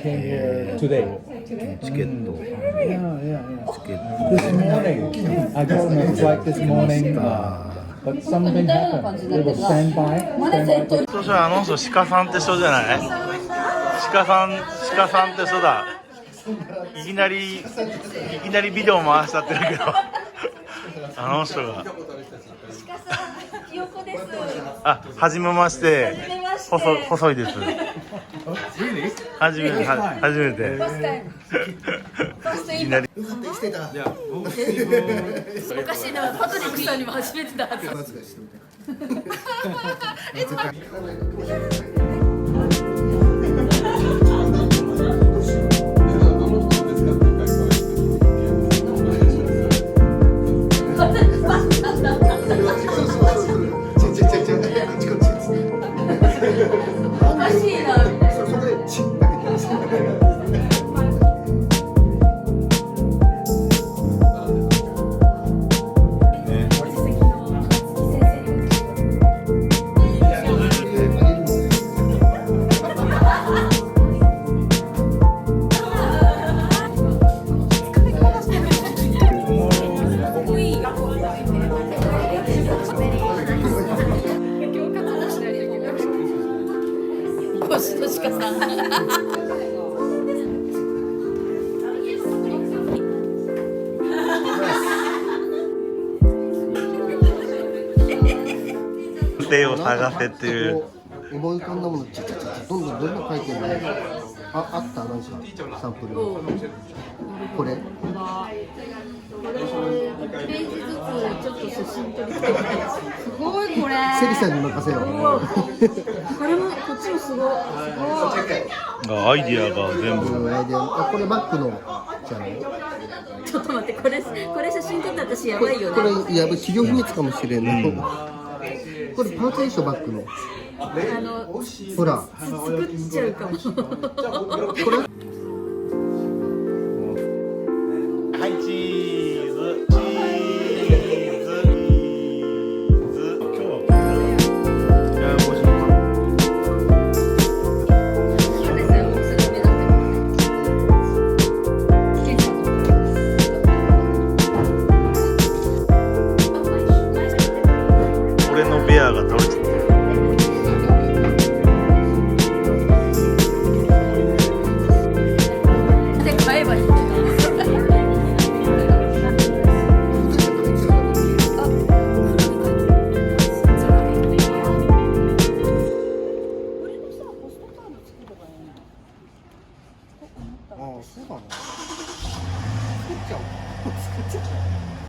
came here today. チケット。 This morning, I got on a flight this morning, but something happened. It was standby. そしたらあの人鹿さんって人じゃない？鹿さんって人だ。いきなりビデオ回しちゃってるけどあの人が。ひよこです。あ、はじめまして。細いです。初めて。いきなり。おかしいな、パトリックさんにも初めてだはず。おかしいな。手を探せっていう。思い浮かんだものどんどん書いてるね。あったなんかサンプル。これ。1ページずつちょっと写真撮りたい。すごいこれ。セリさんに任せよう。これもこっちもすごい。アイディアが全部。あ、これバッグのじゃない。ちょっと待って、これ写真撮った私やばいよね。これやばい企業秘密かもしれない。これパーツでしょバッグの。ほら。作っちゃうかも。これ。はい、チーズ。今日は。いや、面白い。俺のベアが倒れてた。そうだな。作っちゃおう。